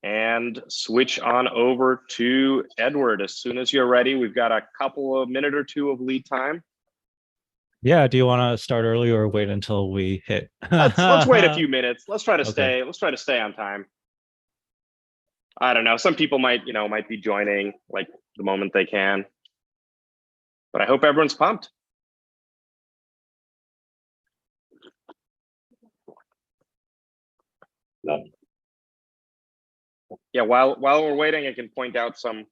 and switch on over to Edward as soon as you're ready. We've got a couple of minute or two of lead time. Yeah, do you want to start early or wait until we hit? Let's wait a few minutes. Let's try to Okay. stay on time. I don't know. Some people might be joining like the moment they can. But I hope everyone's pumped. Yeah, while we're waiting, I can point out some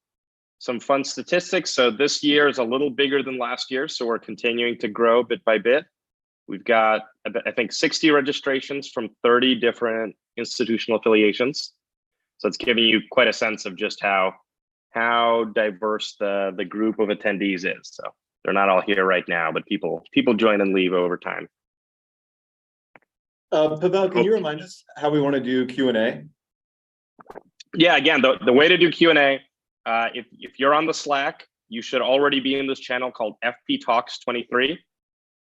fun statistics. So this year is a little bigger than last year, so we're continuing to grow bit by bit. We've got, I think, 60 registrations from 30 different institutional affiliations. So it's giving you quite a sense of just how diverse the group of attendees is. So they're not all here right now, but people join and leave over time. Pavel, can you remind us how we want to do Q&A? Yeah, again, the way to do Q&A, if you're on the Slack, you should already be in this channel called FPTalks 23.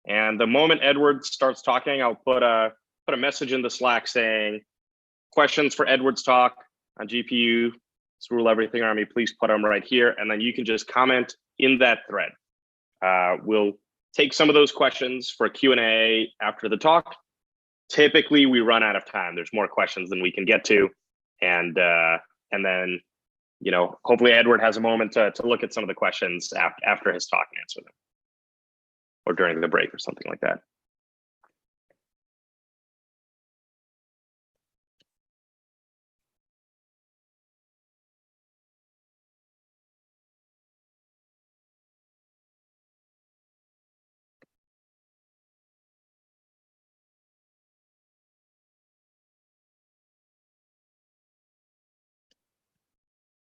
And the moment Edward starts talking, I'll put a message in the Slack saying, questions for Edward's talk on GPU, rule everything around me, please put them right here. And then you can just comment in that thread. We'll take some of those questions for Q&A after the talk. Typically, we run out of time. There's more questions than we can get to. And then, hopefully Edward has a moment to look at some of the questions after his talk and answer them. Or during the break or something like that.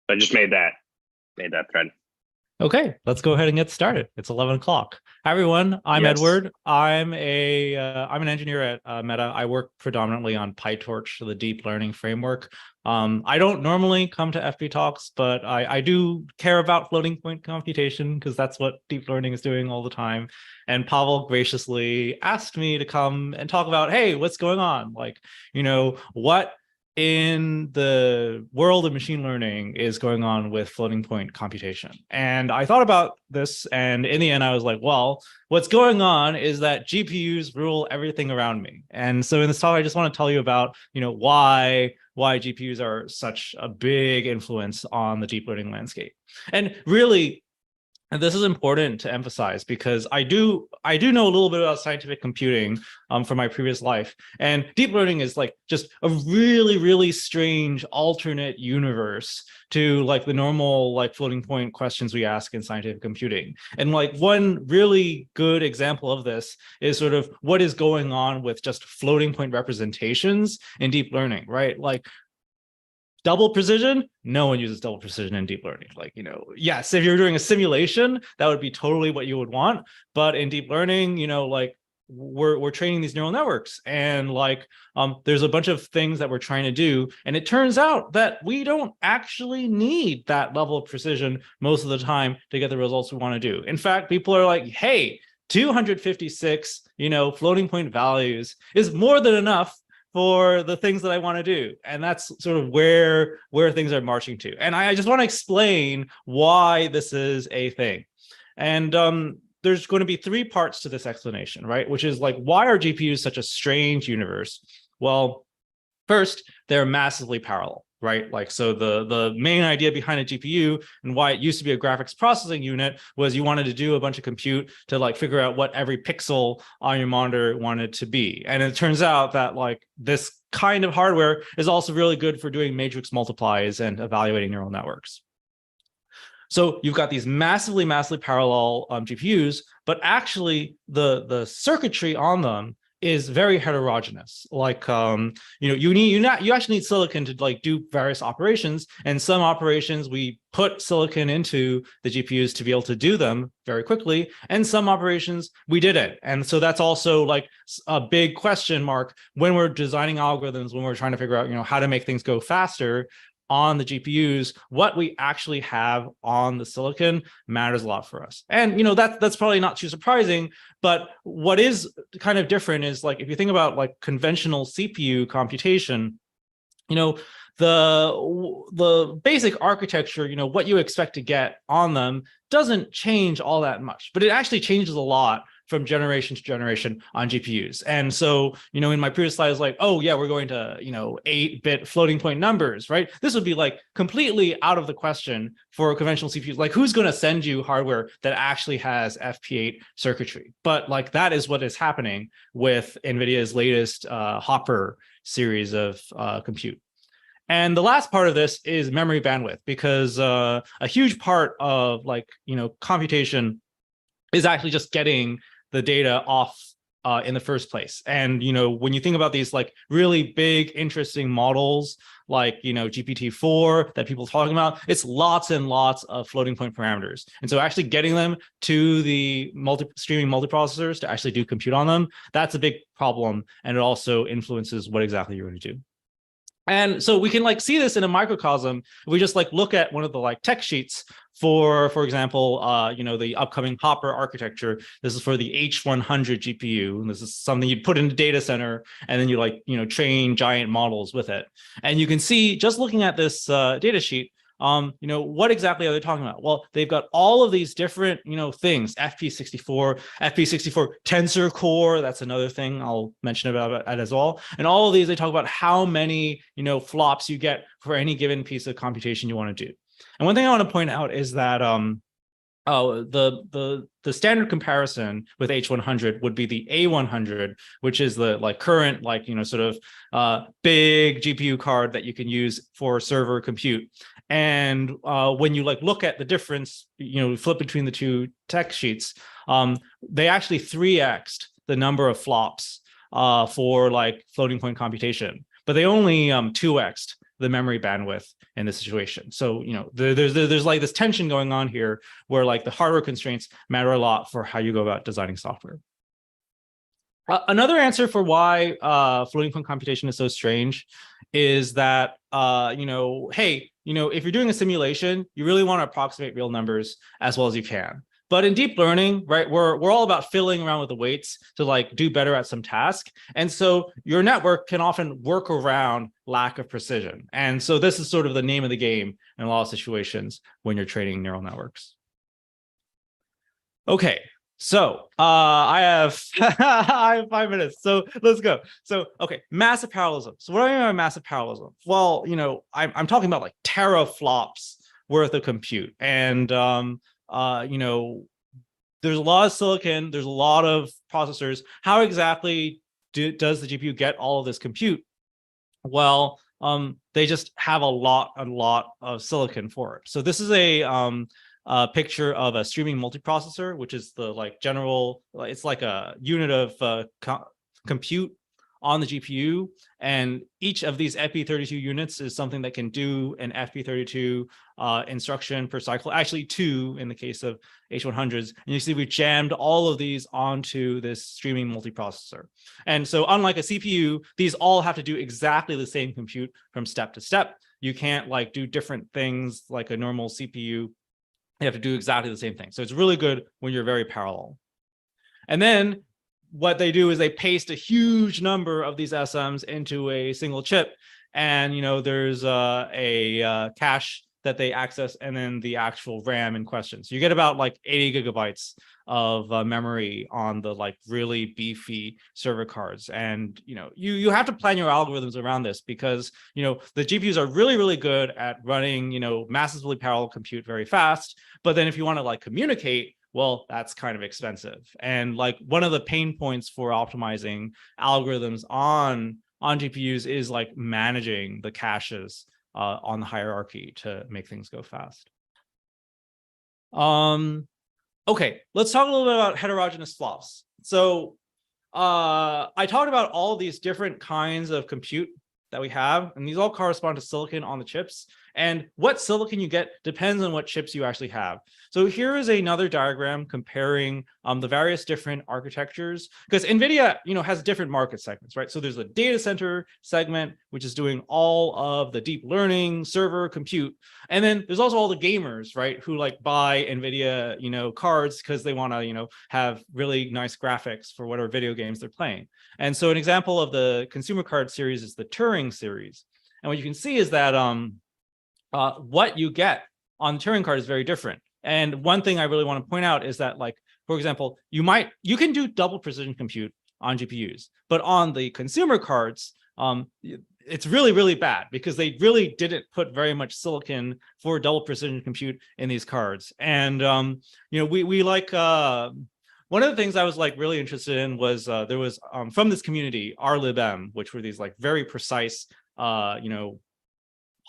I just made that thread. Okay, let's go ahead and get started. It's 11 o'clock. Hi, everyone. I'm Edward. I'm an engineer at Meta. I work predominantly on PyTorch, the deep learning framework. I don't normally come to FPTalks, but I do care about floating point computation because that's what deep learning is doing all the time. And Pavel graciously asked me to come and talk about, hey, what's going on? Like, what in the world of machine learning is going on with floating point computation. And I thought about this, and in the end, I was like, well, what's going on is that GPUs rule everything around me. And so in this talk, I just want to tell you about, why GPUs are such a big influence on the deep learning landscape. And really, and this is important to emphasize because I do know a little bit about scientific computing from my previous life, and deep learning is like just a really, really strange alternate universe to like the normal like floating point questions we ask in scientific computing. And like one really good example of this is sort of what is going on with just floating point representations in deep learning, right? Like, double precision, no one uses double precision in deep learning. Like, yes, if you're doing a simulation, that would be totally what you would want. But in deep learning, like we're training these neural networks, and like there's a bunch of things that we're trying to do. And it turns out that we don't actually need that level of precision most of the time to get the results we want to do. In fact, people are like, hey, 256, floating point values is more than enough for the things that I want to do. And that's sort of where things are marching to. And I just want to explain why this is a thing. And there's going to be three parts to this explanation, right? Which is like, why are GPUs such a strange universe? Well, first, they're massively parallel, right? Like, so the main idea behind a GPU and why it used to be a graphics processing unit was you wanted to do a bunch of compute to like figure out what every pixel on your monitor wanted to be. And it turns out that like this kind of hardware is also really good for doing matrix multiplies and evaluating neural networks. So you've got these massively parallel GPUs, but actually the circuitry on them is very heterogeneous. Like, you actually need silicon to like do various operations, and some operations we put silicon into the GPUs to be able to do them very quickly, and some operations we didn't. And so that's also like a big question mark when we're designing algorithms, when we're trying to figure out, how to make things go faster on the GPUs. What we actually have on the silicon matters a lot for us. And that's probably not too surprising, but what is kind of different is like if you think about like conventional CPU computation, the basic architecture, what you expect to get on them doesn't change all that much, but it actually changes a lot from generation to generation on GPUs. And so, in my previous slide, it's like, oh yeah, we're going to, 8-bit floating point numbers, right? This would be like completely out of the question for conventional CPUs. Like, who's going to send you hardware that actually has FP8 circuitry? But like, that is what is happening with NVIDIA's latest Hopper series of compute. And the last part of this is memory bandwidth, because a huge part of computation is actually just getting the data off in the first place. And when you think about these like really big, interesting models like GPT-4 that people are talking about, it's lots and lots of floating point parameters. And so actually getting them to the streaming multiprocessors to actually do compute on them, that's a big problem. And it also influences what exactly you're going to do. And so we can see this in a microcosm. If we just look at one of the tech sheets for example, the upcoming Hopper architecture. This is for the H100 GPU, and this is something you'd put in a data center, and then you train giant models with it. And you can see, just looking at this data sheet, what exactly are they talking about? Well, they've got all of these different, things, FP64 tensor core. That's another thing I'll mention about it as well. And all of these, they talk about how many, flops you get for any given piece of computation you want to do. And one thing I want to point out is that the standard comparison with H100 would be the A100, which is the current sort of big GPU card that you can use for server compute. And when you look at the difference, flip between the two tech sheets, they actually 3x'd the number of flops for floating point computation, but they only 2x'd the memory bandwidth in this situation. So, there's this tension going on here where the hardware constraints matter a lot for how you go about designing software. Another answer for why floating point computation is so strange is that, hey, if you're doing a simulation, you really want to approximate real numbers as well as you can. But in deep learning, right, we're all about fiddling around with the weights to do better at some task. And so your network can often work around lack of precision. And so this is sort of the name of the game in a lot of situations when you're training neural networks. Okay. So I have I have 5 minutes, so let's go. So okay, massive parallelism. So what do I mean by massive parallelism? Well, I'm talking about teraflops worth of compute, and there's a lot of silicon, there's a lot of processors. How exactly does the GPU get all of this compute? Well, they just have a lot of silicon for it. So this is a picture of a streaming multiprocessor, which is the general, it's like a unit of compute on the GPU. And each of these FP32 units is something that can do an FP32 instruction per cycle, actually 2 in the case of H100s. And you see we jammed all of these onto this streaming multiprocessor. And so unlike a CPU, these all have to do exactly the same compute from step to step. You can't do different things like a normal CPU. You have to do exactly the same thing. So it's really good when you're very parallel. And then what they do is they paste a huge number of these SMs into a single chip. And, there's a cache that they access, and then the actual RAM in question. So you get about 80 gigabytes of memory on the really beefy server cards. And, you have to plan your algorithms around this because, the GPUs are really, really good at running, massively parallel compute very fast. But then if you want to communicate, well, that's kind of expensive. And one of the pain points for optimizing algorithms on GPUs is managing the caches on the hierarchy to make things go fast. Okay, let's talk a little bit about heterogeneous flops. So I talked about all these different kinds of compute that we have, and these all correspond to silicon on the chips. And what silicon you get depends on what chips you actually have. So here is another diagram comparing the various different architectures, because NVIDIA, has different market segments, right? So there's a data center segment, which is doing all of the deep learning server compute. And then there's also all the gamers, right, who buy NVIDIA, cards because they want to, have really nice graphics for whatever video games they're playing. And so an example of the consumer card series is the Turing series. And what you can see is that what you get on the Turing card is very different. And one thing I really want to point out is that, like, for example, you can do double precision compute on GPUs, but on the consumer cards, it's really, really bad because they really didn't put very much silicon for double precision compute in these cards. And we like one of the things I was like really interested in was there was from this community RLibM, which were these like very precise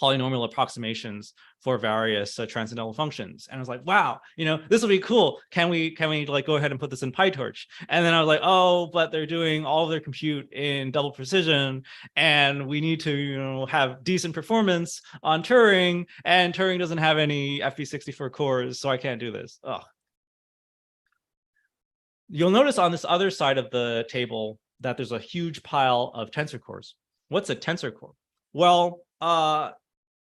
polynomial approximations for various transcendental functions. And I was like, wow, this will be cool. Can we like go ahead and put this in PyTorch? And then I was like, oh, but they're doing all of their compute in double precision, and we need to have decent performance on Turing, and Turing doesn't have any FP64 cores, so I can't do this. Ugh. You'll notice on this other side of the table that there's a huge pile of tensor cores. What's a tensor core? Well,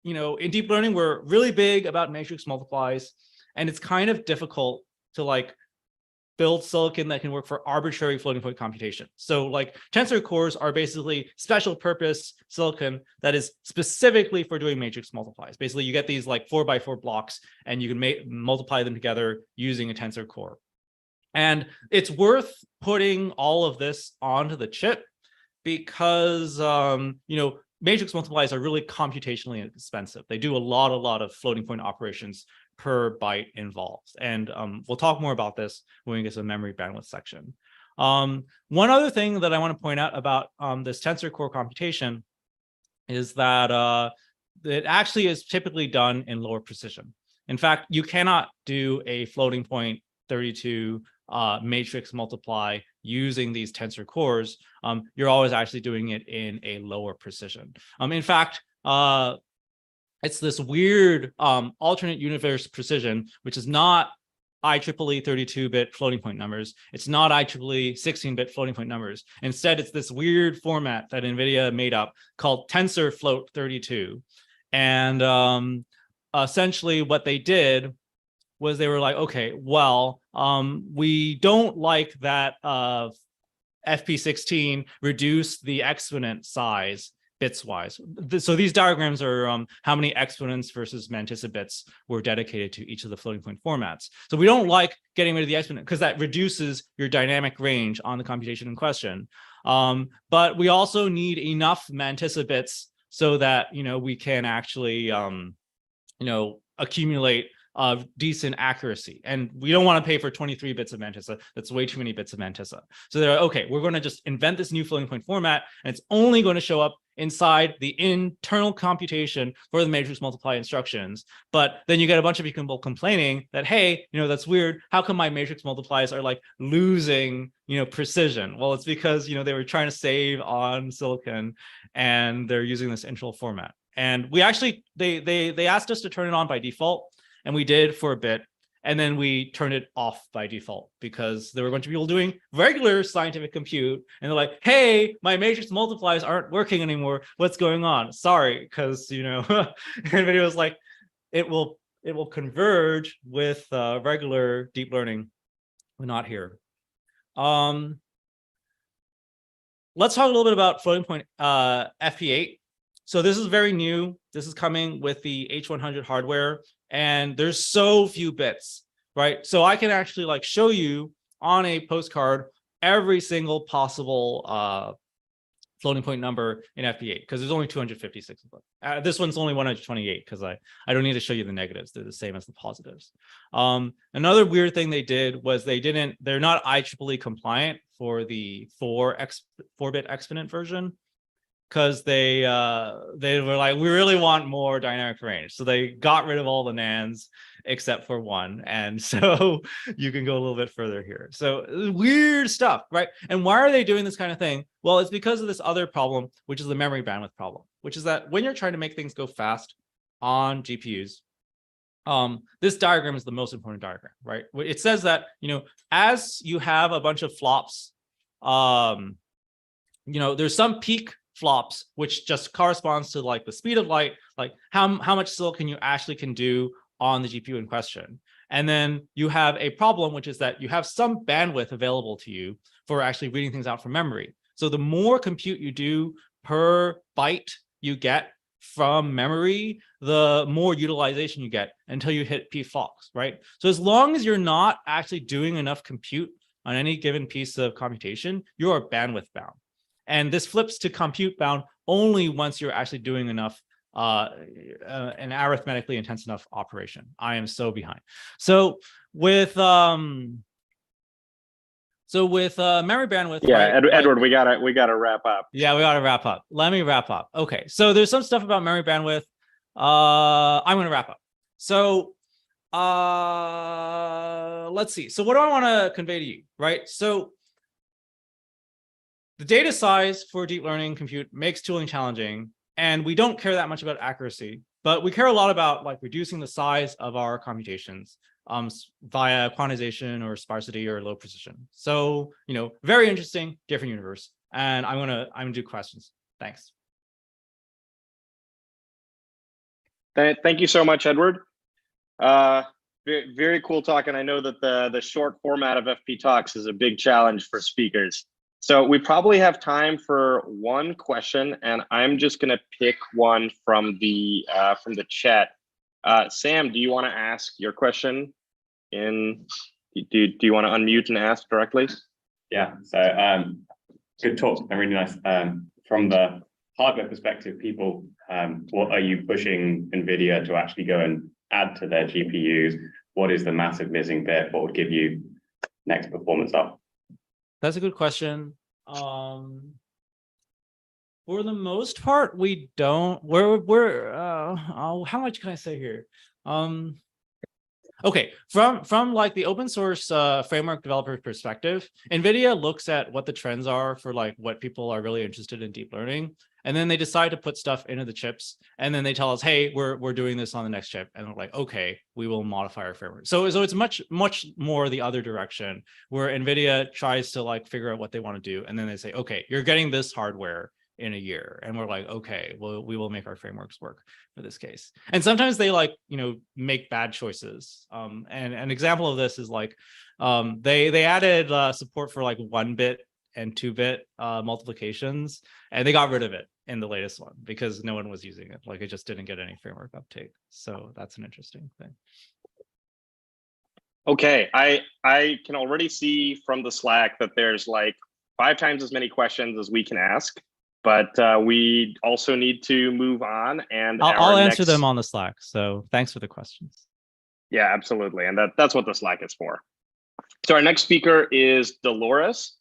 in deep learning, we're really big about matrix multiplies, and it's kind of difficult to like build silicon that can work for arbitrary floating point computation. So like tensor cores are basically special purpose silicon that is specifically for doing matrix multiplies. Basically, you get these like 4x4 blocks, and you can multiply them together using a tensor core. And it's worth putting all of this onto the chip because matrix multiplies are really computationally expensive. They do a lot of floating point operations per byte involved. And we'll talk more about this when we get to the memory bandwidth section. One other thing that I want to point out about this tensor core computation is that it actually is typically done in lower precision. In fact, you cannot do a floating point 32 matrix multiply using these tensor cores. You're always actually doing it in a lower precision. In fact, it's this weird alternate universe precision, which is not IEEE 32-bit floating point numbers. It's not IEEE 16-bit floating point numbers. Instead, it's this weird format that NVIDIA made up called tensor float 32. And essentially what they did was they were like, okay, well, we don't like that FP16 reduced the exponent size bits-wise. So these diagrams are how many exponents versus mantissa bits were dedicated to each of the floating point formats. So we don't like getting rid of the exponent because that reduces your dynamic range on the computation in question. But we also need enough mantissa bits so that we can actually accumulate decent accuracy. And we don't want to pay for 23 bits of mantissa. That's way too many bits of mantissa. So they're like, okay, we're going to just invent this new floating point format, and it's only going to show up inside the internal computation for the matrix multiply instructions. But then you get a bunch of people complaining that, hey, that's weird. How come my matrix multiplies are like losing, precision? Well, it's because, they were trying to save on silicon, and they're using this internal format. And we actually, they asked us to turn it on by default, and we did for a bit, and then we turned it off by default because there were a bunch of people doing regular scientific compute, and they're like, hey, my matrix multiplies aren't working anymore. What's going on? Sorry, because NVIDIA was like, it will converge with regular deep learning. We're not here. Let's talk a little bit about floating point FP8. So this is very new. This is coming with the H100 hardware, and there's so few bits, right? So I can actually like show you on a postcard every single possible floating point number in FP8 because there's only 256 of them. This one's only 128 because I don't need to show you the negatives. They're the same as the positives. Another weird thing they did was they're not IEEE compliant for the 4-bit exponent version, because they were like, we really want more dynamic range. So they got rid of all the NANDs except for one. And so you can go a little bit further here. So weird stuff, right? And why are they doing this kind of thing? Well, it's because of this other problem, which is the memory bandwidth problem, which is that when you're trying to make things go fast on GPUs, this diagram is the most important diagram, right? It says that, as you have a bunch of flops, there's some peak flops, which just corresponds to like the speed of light, like how much silicon you actually can do on the GPU in question. And then you have a problem, which is that you have some bandwidth available to you for actually reading things out from memory. So the more compute you do per byte you get, from memory, the more utilization you get until you hit FPTalks, right? So as long as you're not actually doing enough compute on any given piece of computation, you are bandwidth bound. And this flips to compute bound only once you're actually doing enough an arithmetically intense enough operation. I am so behind. So with memory bandwidth, yeah, right, Edward, we gotta wrap up. Yeah, we gotta wrap up. Let me wrap up. Okay, so there's some stuff about memory bandwidth. I'm gonna wrap up. So let's see. So what do I want to convey to you, right? So the data size for deep learning compute makes tooling challenging, and we don't care that much about accuracy, but we care a lot about like reducing the size of our computations via quantization or sparsity or low precision. So, very interesting, different universe. And I'm gonna do questions. Thanks. Thank you so much, Edward. Very, very cool talk, and I know that the short format of FPTalks is a big challenge for speakers. So we probably have time for one question, and I'm just going to pick one from the chat. Sam, do you want to ask your question? Do you want to unmute and ask directly? Yeah. So good talk and really nice. From the hardware perspective, people, what are you pushing NVIDIA to actually go and add to their GPUs? What is the massive missing bit? What would give you next performance up? That's a good question. For the most part, we don't. How much can I say here? Okay, from like the open source framework developer perspective, NVIDIA looks at what the trends are for like what people are really interested in deep learning, and then they decide to put stuff into the chips, and then they tell us, hey, we're doing this on the next chip, and we're like, okay, we will modify our framework. So it's much more the other direction, where NVIDIA tries to like figure out what they want to do, and then they say, okay, you're getting this hardware in a year, and we're like, okay, well, we will make our frameworks work for this case. And sometimes they like make bad choices. And an example of this is like they added support for like 1-bit and 2-bit multiplications, and they got rid of it in the latest one because no one was using it. Like it just didn't get any framework uptake. So that's an interesting thing. Okay, I can already see from the Slack that there's like 5 times as many questions as we can ask. But we also need to move on, and I'll answer them on the Slack. So thanks for the questions. Yeah, absolutely, and that's what the Slack is for. So our next speaker is Dolores.